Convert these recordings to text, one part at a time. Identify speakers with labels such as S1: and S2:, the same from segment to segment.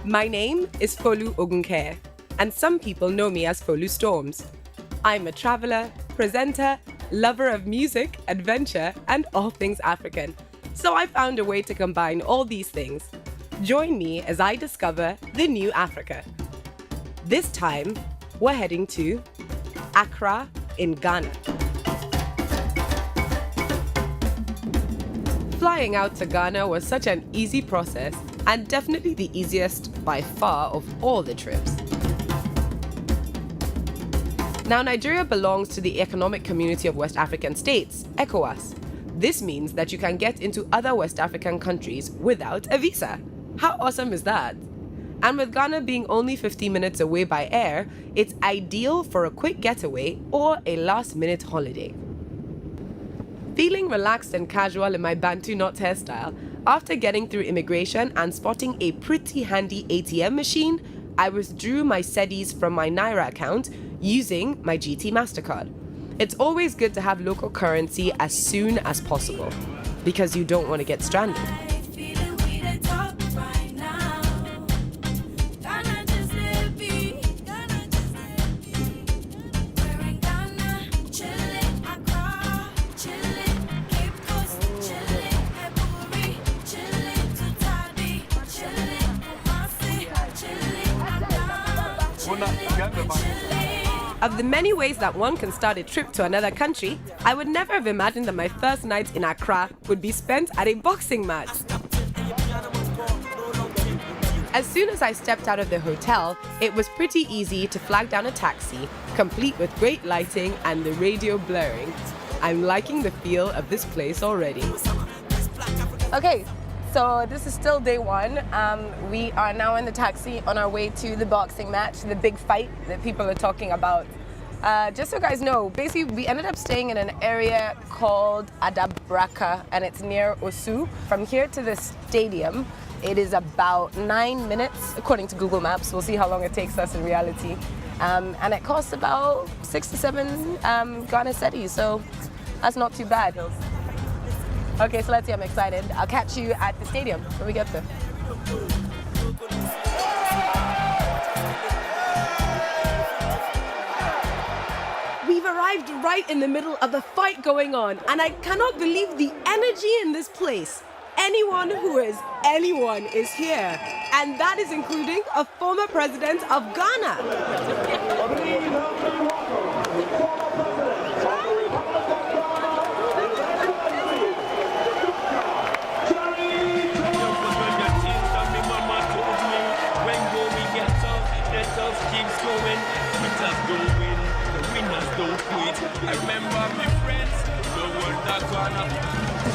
S1: My name is Folu Ogunke, and some people know me as Folustorms. I'm a traveler, presenter, lover of music, adventure, and all things African. So I found a way to combine all these things. Join me as I discover the new Africa. This time, we're heading to Accra in Ghana. Flying out to Ghana was such an easy process and definitely the easiest by far of all the trips. Now, Nigeria belongs to the Economic Community of West African States, ECOWAS. This means that you can get into other West African countries without a visa. How awesome is that? And with Ghana being only 50 minutes away by air, it's ideal for a quick getaway or a last-minute holiday. Feeling relaxed and casual in my Bantu knots hairstyle, after getting through immigration and spotting a pretty handy ATM machine, I withdrew my cedis from my Naira account using my GT MasterCard. It's always good to have local currency as soon as possible, because you don't want to get stranded. Of the many ways that one can start a trip to another country, I would never have imagined that my first night in Accra would be spent at a boxing match. As soon as I stepped out of the hotel, it was pretty easy to flag down a taxi, complete with great lighting and the radio blaring. I'm liking the feel of this place already. Okay. So this is still day one. We are now in the taxi on our way to the boxing match, the big fight that people are talking about. Just so you guys know, basically we ended up staying in an area called Adabraka, and it's near Osu. From here to the stadium, it is about 9 minutes, according to Google Maps. We'll see how long it takes us in reality. And it costs about 6 to 7 Ghana cedis, so that's not too bad. Okay, so let's see, I'm excited. I'll catch you at the stadium when we get there. We've arrived right in the middle of the fight going on, and I cannot believe the energy in this place. Anyone who is anyone is here, and that is including a former president of Ghana.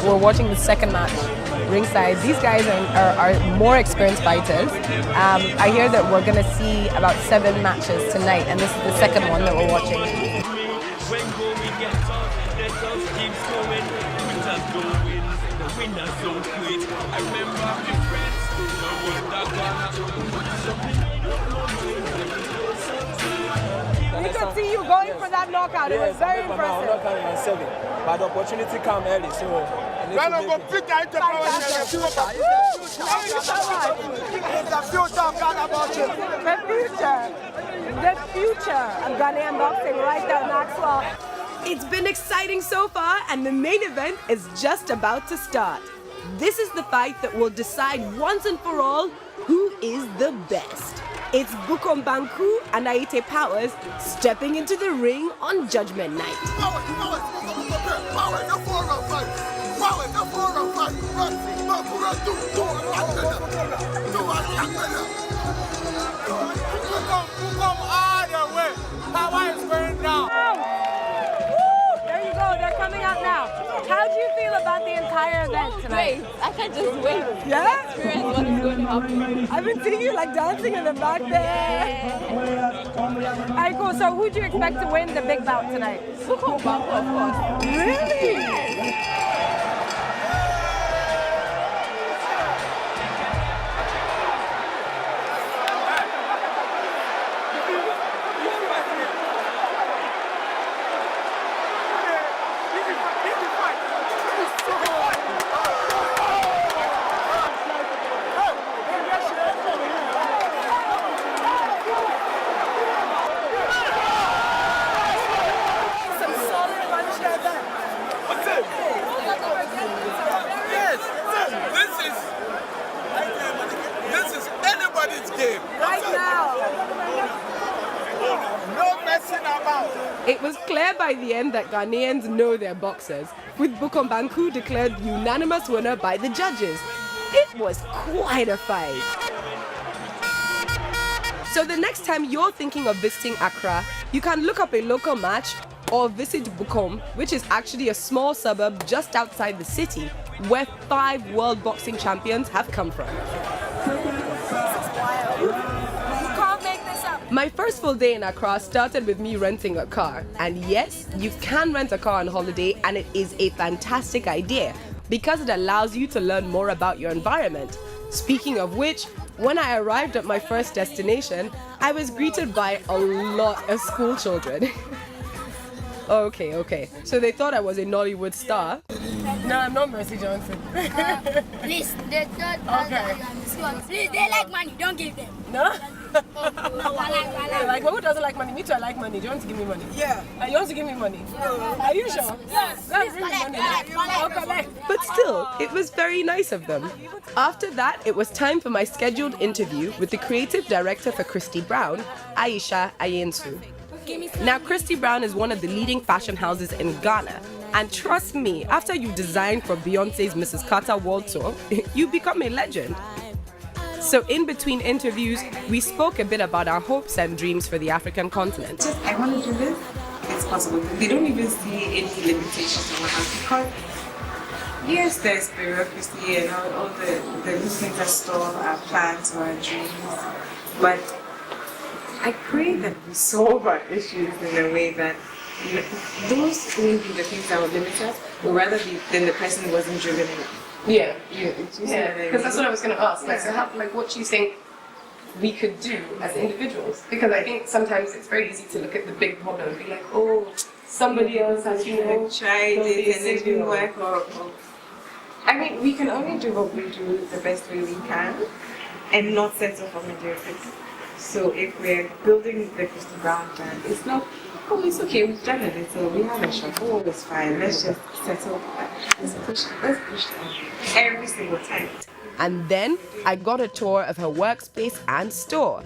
S1: We're watching the second match, ringside. These guys are more experienced fighters. I hear that we're going to see about 7 matches tonight, and this is the second one that we're watching. We could see you going for that knockout. It was very impressive.
S2: Knockout in 7, but the opportunity came early, so
S1: The future of Ghanaian boxing right there, Maxwell. It's been exciting so far, and the main event is just about to start. This is the fight that will decide once and for all who is the best. It's Bukom Banku and Aite Powers stepping into the ring on Judgment Night. There you go, they're coming out now. How do you feel about the entire event tonight?
S3: Great. I can just wait.
S1: Yeah?
S3: Experience what is going to happen.
S1: I've been seeing you like dancing in the back there. Alright, cool. So who do you expect to win the big bout tonight?
S3: Bukom Banku, of course.
S1: Really?
S3: Yes.
S1: was clear by the end that Ghanaians know their boxers, with Bukombanku declared unanimous winner by the judges. It was quite a fight. So the next time you're thinking of visiting Accra, you can look up a local match or visit Bukom, which is actually a small suburb just outside the city, where 5 world boxing champions have come from. My first full day in Accra started with me renting a car. And yes, you can rent a car on holiday, and it is a fantastic idea because it allows you to learn more about your environment. Speaking of which, when I arrived at my first destination, I was greeted by a lot of school children. Okay. So they thought I was a Nollywood star. No, I'm not Mercy Johnson.
S4: Please, they don't. Okay. Please, they like money. Don't give them.
S1: No? Like, who doesn't like money? Me too, I like money. Do you want to give me money? Yeah. You want to give me money? Are you sure?
S4: Yes.
S1: Let's bring money. But still, it was very nice of them. After that, it was time for my scheduled interview with the creative director for Christy Brown, Aisha Ayensu. Now, Christy Brown is one of the leading fashion houses in Ghana. And trust me, after you design for Beyonce's Mrs. Carter World Tour, you become a legend. So in between interviews, we spoke a bit about our hopes and dreams for the African continent.
S5: I want to do this. It's possible. They don't even see any limitations on us because yes, there's bureaucracy and all the things that stall our plans or our dreams. But I pray that we solve our issues in a way that those wouldn't be the things that would limit us, or rather than the person who wasn't driven in.
S1: Yeah, because that's what I was going to ask. What do you think we could do as individuals? Because I think sometimes it's very easy to look at the big problem and be like, oh, somebody else has,
S5: tried it and it didn't work. I mean, we can only do what we do the best way we can and not settle for mediocrity. So if we're building the Christy Brown plan, it's not, oh, it's okay, we've done it, so we have a shot, oh, it's fine, let's just settle for that. Let's push it every single time.
S1: And then I got a tour of her workspace and store.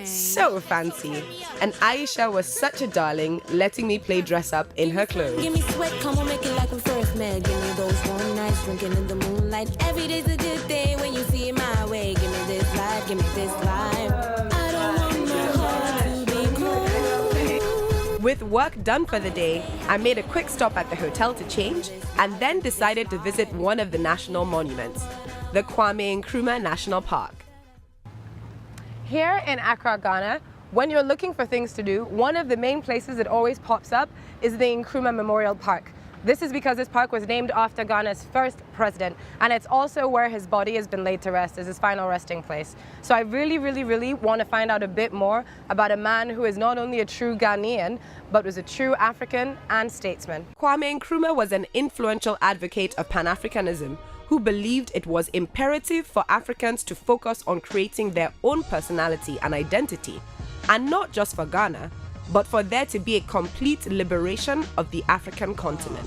S1: So fancy. And Aisha was such a darling, letting me play dress up in her clothes.
S6: Give me sweat, come on, make it like we first met. Give me those warm nights, drinking in the moonlight. Every day's a good day when you see it my way. Give me this life, give me this life. I don't want my heart to be cold.
S1: With work done for the day, I made a quick stop at the hotel to change and then decided to visit one of the national monuments, the Kwame Nkrumah National Park. Here in Accra, Ghana, when you're looking for things to do, one of the main places that always pops up is the Nkrumah Memorial Park. This is because this park was named after Ghana's first president, and it's also where his body has been laid to rest as his final resting place. So I really want to find out a bit more about a man who is not only a true Ghanaian, but was a true African and statesman. Kwame Nkrumah was an influential advocate of Pan-Africanism, who believed it was imperative for Africans to focus on creating their own personality and identity, and not just for Ghana, but for there to be a complete liberation of the African continent.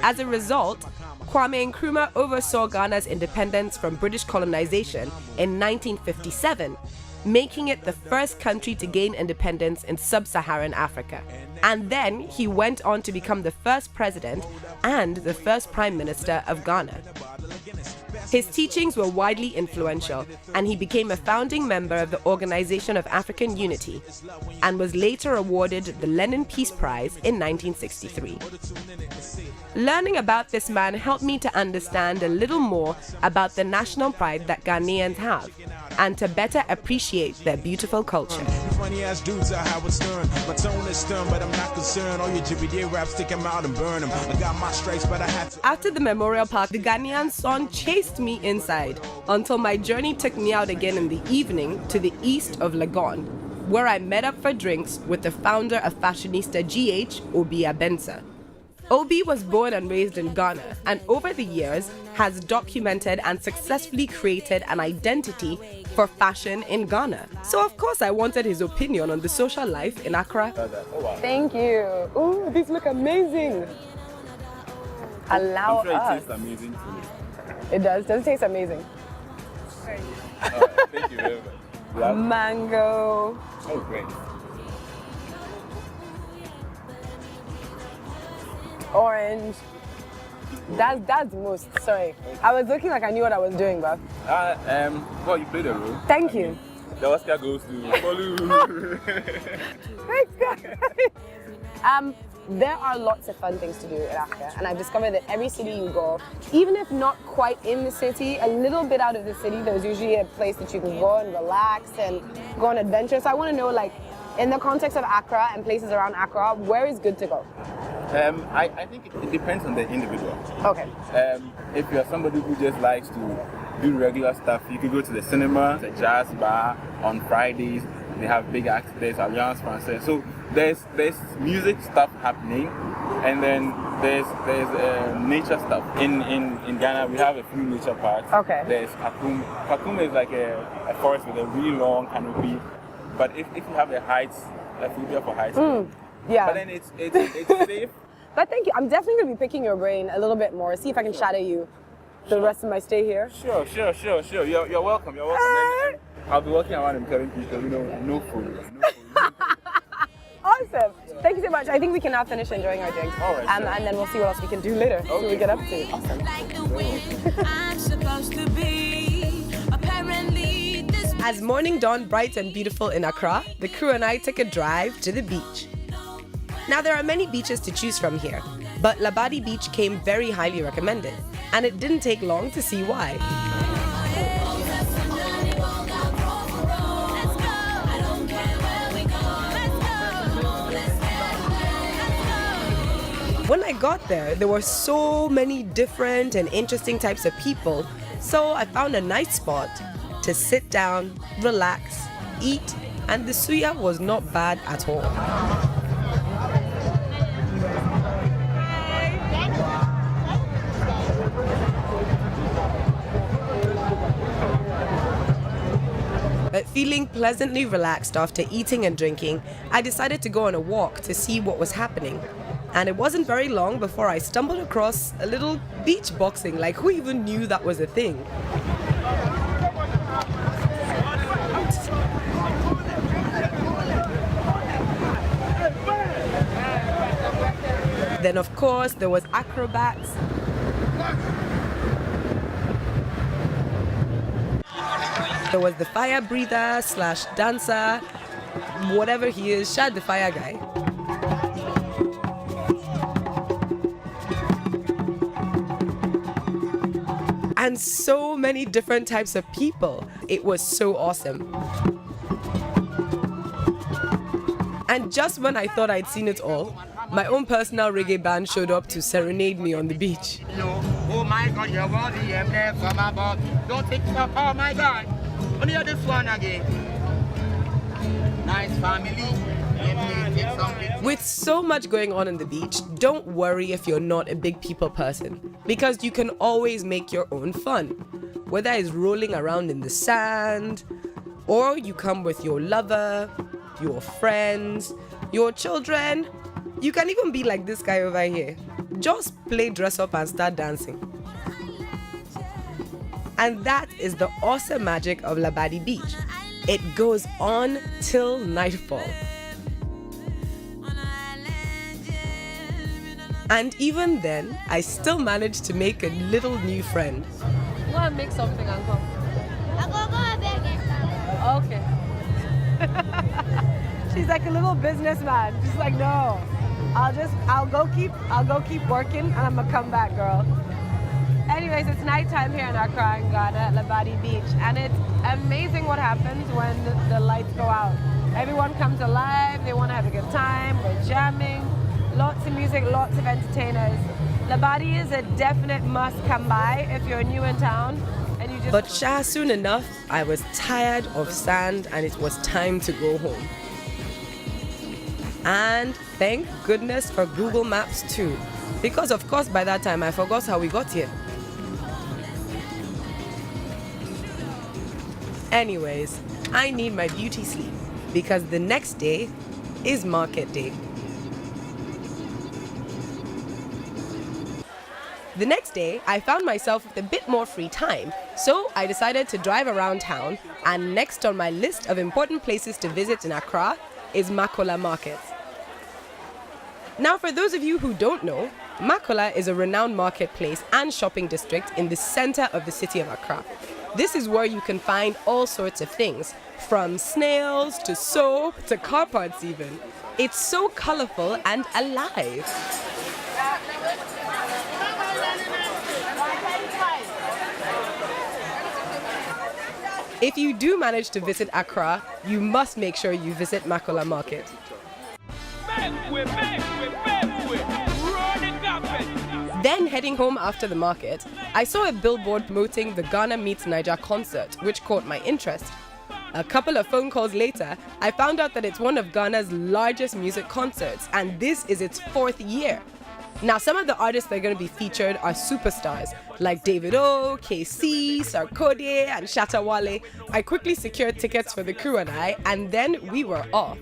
S1: As a result, Kwame Nkrumah oversaw Ghana's independence from British colonization in 1957, making it the first country to gain independence in sub-Saharan Africa. And then he went on to become the first president and the first prime minister of Ghana. His teachings were widely influential, and he became a founding member of the Organization of African Unity, and was later awarded the Lenin Peace Prize in 1963. Learning about this man helped me to understand a little more about the national pride that Ghanaians have, and to better appreciate their beautiful culture.
S7: Funny ass dudes are Howard Stern. My tone is stern, but I'm not concerned. All your GBD raps, stick them out and burn them. I got my stripes, but I had to.
S1: After the Memorial Park, the Ghanaian sun chased me inside until my journey took me out again in the evening to the east of Legon, where I met up for drinks with the founder of fashionista GH, Obi Abensa. Obi was born and raised in Ghana, and over the years has documented and successfully created an identity for fashion in Ghana. So of course I wanted his opinion on the social life in Accra. Thank you. Ooh, these look amazing. Allow us.
S2: It tastes amazing too.
S1: It does. Does it taste amazing?
S2: Thank you very much. Yeah.
S1: Mango.
S2: Oh, great.
S8: orange. That's the most. Sorry, I was looking like I knew what I was doing, but.
S2: Well, you played a role.
S8: Thank you.
S2: The Oscar goes to Folu.
S8: Thanks, guys. There are lots of fun things to do in Africa, and I've discovered that every city you go, even if not quite in the city, a little bit out of the city, there's usually a place that you can go and relax and go on adventure. So I want to know, like, in the context of Accra and places around Accra, where is good to go?
S2: I think it depends on the individual.
S8: Okay.
S2: If you're somebody who just likes to do regular stuff, you could go to the cinema, the jazz bar on Fridays. They have big acts. There's Alliance Française. So there's music stuff happening, and then there's nature stuff. In Ghana, we have a few nature parks.
S8: Okay.
S2: There's Kakum. Kakum is like a forest with a really long canopy. But if you have a phobia for heights,
S8: yeah.
S2: But then it's safe.
S8: But thank you. I'm definitely going to be picking your brain a little bit more. See if I can shadow you the rest of my stay here.
S2: Sure. You're welcome. And I'll be walking around and telling people, no food.
S8: Awesome. Thank you so much. I think we can now finish enjoying our drinks.
S2: All right, sure.
S8: And then we'll see what else we can do later. See what we get up to. Awesome.
S1: As morning dawned bright and beautiful in Accra, the crew and I took a drive to the beach. Now, there are many beaches to choose from here, but Labadi Beach came very highly recommended, and it didn't take long to see why. When I got there were so many different and interesting types of people, so I found a nice spot to sit down, relax, eat, and the suya was not bad at all. But feeling pleasantly relaxed after eating and drinking, I decided to go on a walk to see what was happening. And it wasn't very long before I stumbled across a little beach boxing. Like, who even knew that was a thing? Then, of course, there was acrobats. There was the fire breather / dancer, whatever he is, Shad the fire guy. And so many different types of people. It was so awesome. And just when I thought I'd seen it all, my own personal reggae band showed up to serenade me on the beach.
S9: Oh my God, you're worthy, I'm there from above. Don't take it up, oh my God. Only this one again. Nice family.
S1: With so much going on the beach, don't worry if you're not a big people person, because you can always make your own fun. Whether it's rolling around in the sand, or you come with your lover, your friends, your children. You can even be like this guy over here. Just play dress up and start dancing. And that is the awesome magic of Labadi Beach. It goes on till nightfall. And even then, I still managed to make a little new friend.
S3: Go and make something and come. Okay.
S8: She's like a little businessman. She's like, no, I'll go keep working and I'm gonna come back, girl. Anyways, it's nighttime here in Accra in Ghana at Labadi Beach, and it's amazing what happens when the lights go out. Everyone comes alive, they want to have a good time, we're jamming, lots of music, lots of entertainers. Labadi is a definite must come by if you're new in town. And you just...
S1: But soon enough, I was tired of sand and it was time to go home. And thank goodness for Google Maps too, because of course by that time I forgot how we got here. Anyways, I need my beauty sleep because the next day is market day. The next day, I found myself with a bit more free time, so I decided to drive around town, and next on my list of important places to visit in Accra is Makola Market. Now, for those of you who don't know, Makola is a renowned marketplace and shopping district in the center of the city of Accra. This is where you can find all sorts of things, from snails to soap to car parts even. It's so colorful and alive. If you do manage to visit Accra, you must make sure you visit Makola Market. Then heading home after the market, I saw a billboard promoting the Ghana Meets Niger concert, which caught my interest. A couple of phone calls later, I found out that it's one of Ghana's largest music concerts, and this is its 4th year. Now, some of the artists that are going to be featured are superstars like David O, KC, Sarkodie, and Shatta Wale. I quickly secured tickets for the crew and I, and then we were off.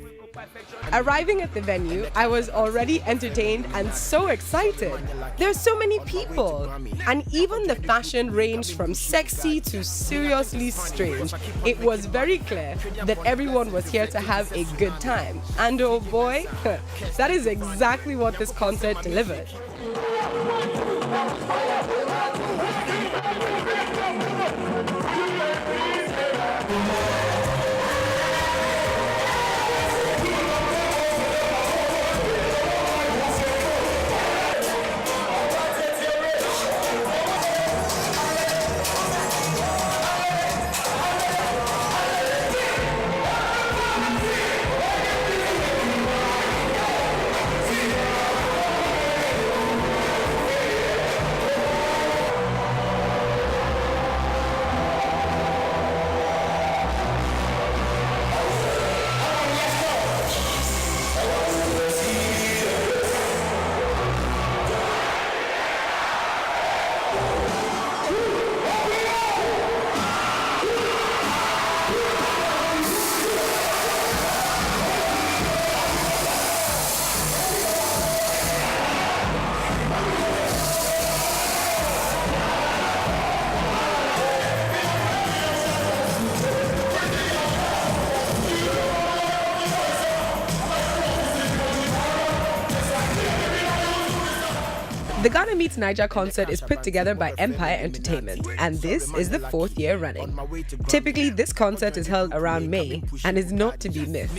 S1: Arriving at the venue, I was already entertained and so excited. There's so many people, and even the fashion ranged from sexy to seriously strange. It was very clear that everyone was here to have a good time. And oh boy, that is exactly what this concert delivered. The Ghana Meets Niger concert is put together by Empire Entertainment, and this is the 4th year running. Typically, this concert is held around May and is not to be missed.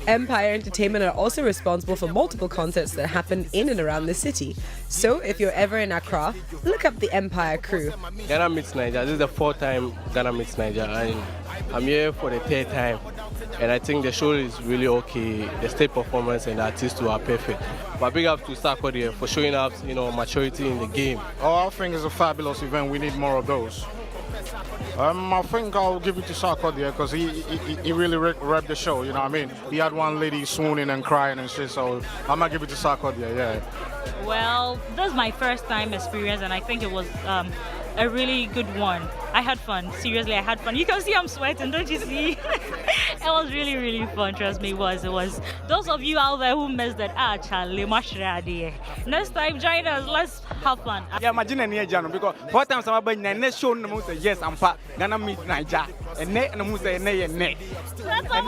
S1: Empire Entertainment are also responsible for multiple concerts that happen in and around the city. So if you're ever in Accra, look up the Empire crew.
S10: Ghana Meets Niger, this is the 4th time Ghana Meets Niger, and I'm here for the 3rd time. And I think the show is really okay. The stage performance and the artists too are perfect. But big up to Sarkodie for showing up, maturity in the game.
S9: Oh, I think it's a fabulous event. We need more of those. I think I'll give it to Sarkodie because he really repped the show, you know what I mean? He had one lady swooning and crying and shit, so I'm going to give it to Sarkodie, yeah.
S11: Well, this is my first time experience and I think it was a really good one. I had fun. Seriously, I had fun. You can see I'm sweating, don't you see? It was really, really fun. Trust me, it was. Those of you out there who missed that, Charlie, next time, join us. Let's have fun.
S12: Yeah, imagine any Jano because 4 times I'm about next show no say yes, I'm part Ghana Meets Niger. And no say nay.
S11: That's our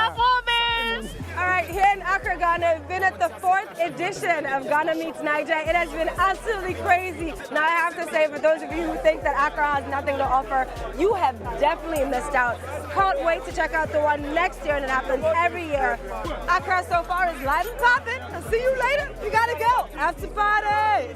S11: performance.
S8: All right, here in Accra, Ghana, we've been at the 4th edition of Ghana Meets Niger. It has been absolutely crazy. Now, I have to say, for those of you who think that Accra has nothing to offer, you have definitely missed out. Can't wait to check out the one next year, and it happens every year. Accra so far is live and popping. I'll see you later. We gotta go. After party.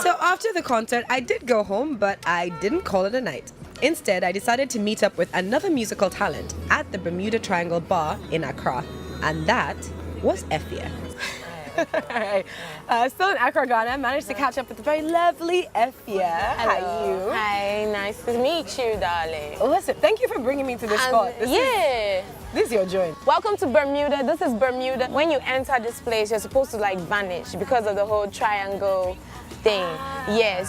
S1: So after the concert, I did go home, but I didn't call it a night. Instead, I decided to meet up with another musical talent at the Bermuda Triangle Bar in Accra, and that was Effia. Still in Accra, Ghana, I managed to catch up with the very lovely Effia. How are you?
S13: Hi, nice to meet you, darling.
S1: Listen, thank you for bringing me to this spot. This is your joint.
S13: Welcome to Bermuda. This is Bermuda. When you enter this place, you're supposed to vanish because of the whole triangle thing. Yeah,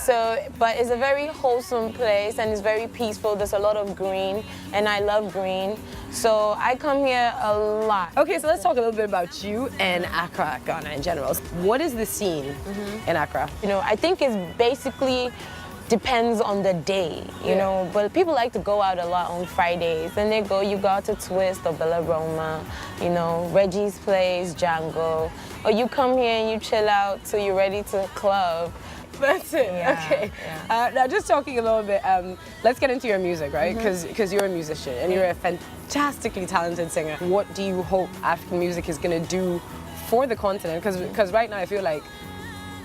S13: but it's a very wholesome place and it's very peaceful. There's a lot of green and I love green. So I come here a lot.
S1: Okay, so let's talk a little bit about you and Accra, Ghana in general. What is the scene in Accra?
S13: I think it's basically depends on the day, you know. But people like to go out a lot on Fridays. And you go out to Twist or Bella Roma, you know, Reggie's Place, Django. Or you come here and you chill out till you're ready to club.
S8: That's it.
S13: Yeah,
S8: Okay. Now, just talking a little bit, let's get into your music, right? Because you're a musician and you're a fantastically talented singer. What do you hope African music is going to do for the continent? Because right now I feel like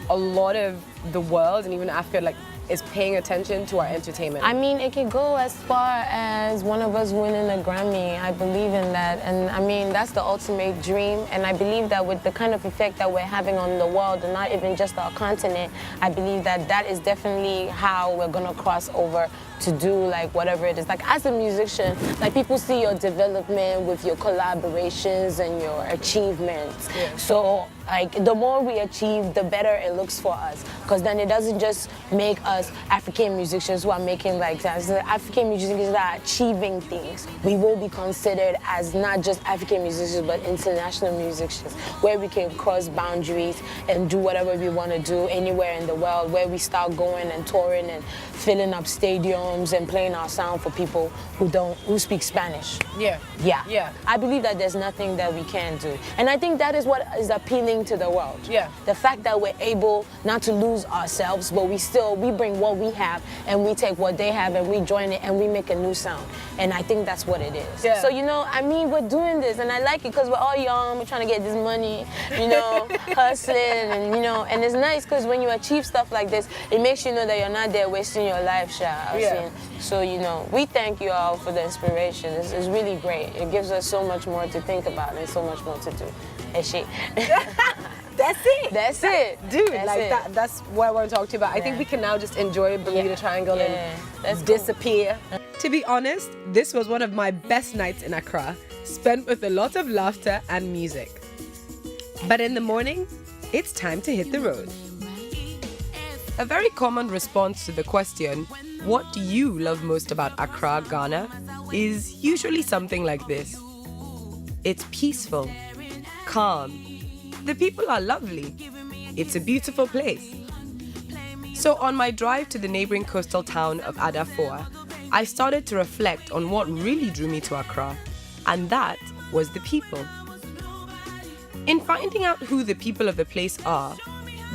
S8: a lot of the world and even Africa like is paying attention to our entertainment.
S13: I mean, it can go as far as one of us winning a Grammy. I believe in that. And I mean, that's the ultimate dream. And I believe that with the kind of effect that we're having on the world, and not even just our continent, I believe that that is definitely how we're gonna cross over to do like whatever it is. Like as a musician, like people see your development with your collaborations and your achievements.
S8: Yeah.
S13: So like the more we achieve, the better it looks for us. Because then it doesn't just make us African musicians who are making like that. So African musicians that are achieving things. We will be considered as not just African musicians, but international musicians, where we can cross boundaries and do whatever we want to do anywhere in the world, where we start going and touring and filling up stadiums and playing our sound for people who speak Spanish. Yeah. I believe that there's nothing that we can't do. And I think that is what is appealing to the world.
S8: Yeah.
S13: The fact that we're able not to lose ourselves, but we bring what we have and we take what they have and we join it and we make a new sound. And I think that's what it is.
S8: Yeah.
S13: So, you know, I mean, we're doing this and I like it because we're all young, we're trying to get this money, you know, hustling and, you know, and it's nice because when you achieve stuff like this, it makes you know that you're not there wasting your life, Sha.
S8: Yeah.
S13: So, you know, we thank you all for the inspiration. It's really great. It gives us so much more to think about and so much more to do. And shit.
S8: That's it.
S13: That's it.
S8: Dude,
S13: That's
S8: like
S13: it.
S8: that's what I want to talk to you about. I think we can now just enjoy Bermuda Triangle and
S13: That's
S8: disappear. To be honest, this was one of my best nights in Accra, spent with a lot of laughter and music. But in the morning, it's time to hit the road. A very common response to the question, what do you love most about Accra, Ghana, is usually something like this. It's peaceful, calm. The people are lovely. It's a beautiful place. So on my drive to the neighboring coastal town of Adafoa, I started to reflect on what really drew me to Accra, and that was the people. In finding out who the people of the place are,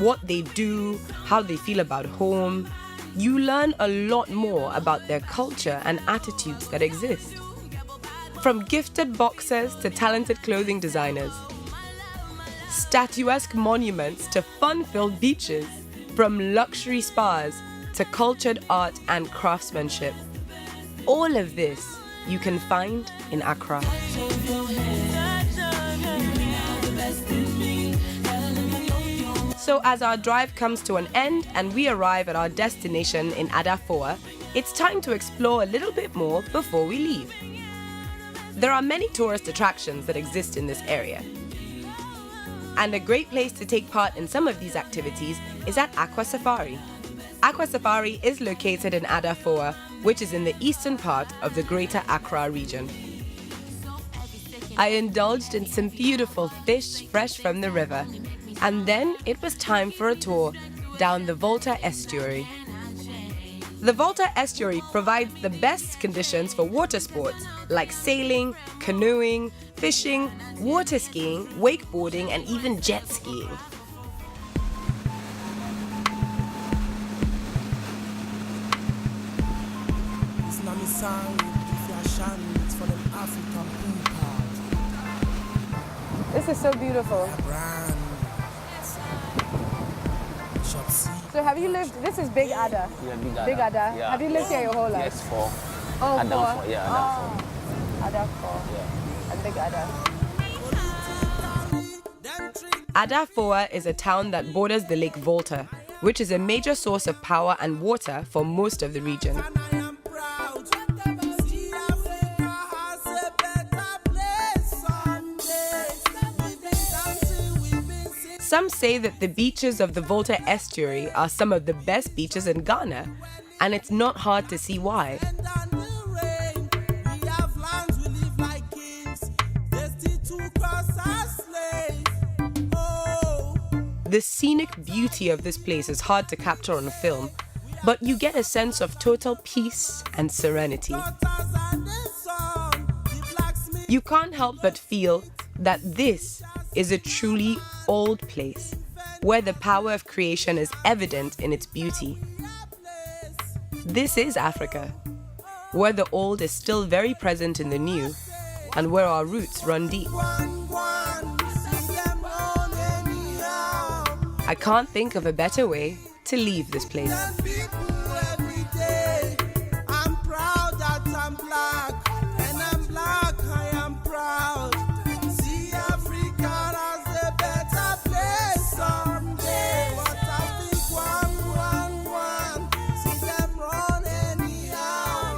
S8: what they do, how they feel about home, you learn a lot more about their culture and attitudes that exist. From gifted boxers to talented clothing designers, statuesque monuments to fun-filled beaches, from luxury spas to cultured art and craftsmanship. All of this you can find in Accra. So as our drive comes to an end and we arrive at our destination in Adafoa, it's time to explore a little bit more before we leave. There are many tourist attractions that exist in this area. And a great place to take part in some of these activities is at Aqua Safari. Aqua Safari is located in Adafoa, which is in the eastern part of the Greater Accra region. I indulged in some beautiful fish fresh from the river, and then it was time for a tour down the Volta Estuary. The Volta Estuary provides the best conditions for water sports like sailing, canoeing, fishing, water skiing, wakeboarding, and even jet skiing. This is so beautiful. So have you lived, this is Big Ada.
S14: Yeah, Big Ada.
S8: Big Ada.
S14: Yeah.
S8: Have you lived here your whole life?
S14: Yes, for
S8: Oh,
S14: Adam
S8: four.
S14: for, yeah, Adam for.
S8: Adafoa.
S14: Yeah.
S8: And Big Ada.
S1: Adafoa is a town that borders the Lake Volta, which is a major source of power and water for most of the region. Some say that the beaches of the Volta Estuary are some of the best beaches in Ghana, and it's not hard to see why. The scenic beauty of this place is hard to capture on film, but you get a sense of total peace and serenity. You can't help but feel that this is a truly old place, where the power of creation is evident in its beauty. This is Africa, where the old is still very present in the new, and where our roots run deep. I can't think of a better way to leave this place.
S15: I'm proud that I'm black, and I'm black, I am proud. See Africa as a better place someday. But I think one, see them run anyhow.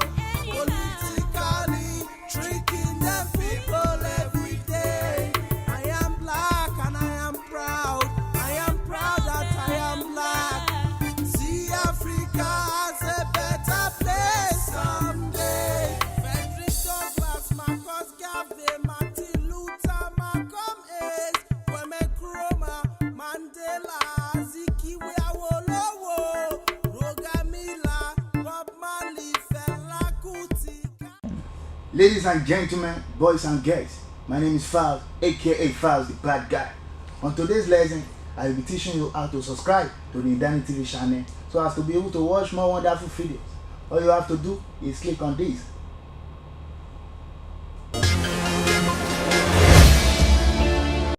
S15: Politically tricking the people every day. I am black and I am proud. I am proud that I am black. See Africa as a better place someday. Frederick Douglass, Marcus Garvey, Martin Luther, Malcolm X, Kwame Nkrumah, Mandela, Azikiwe Awolowo, Roger Miller, Bob Marley, Fela Kuti.
S16: Ladies and gentlemen, boys and girls, my name is Fals, aka Fals the Bad Guy. On today's lesson, I will be teaching you how to subscribe to the NdaniTV channel so as to be able to watch more wonderful videos. All you have to do is click on this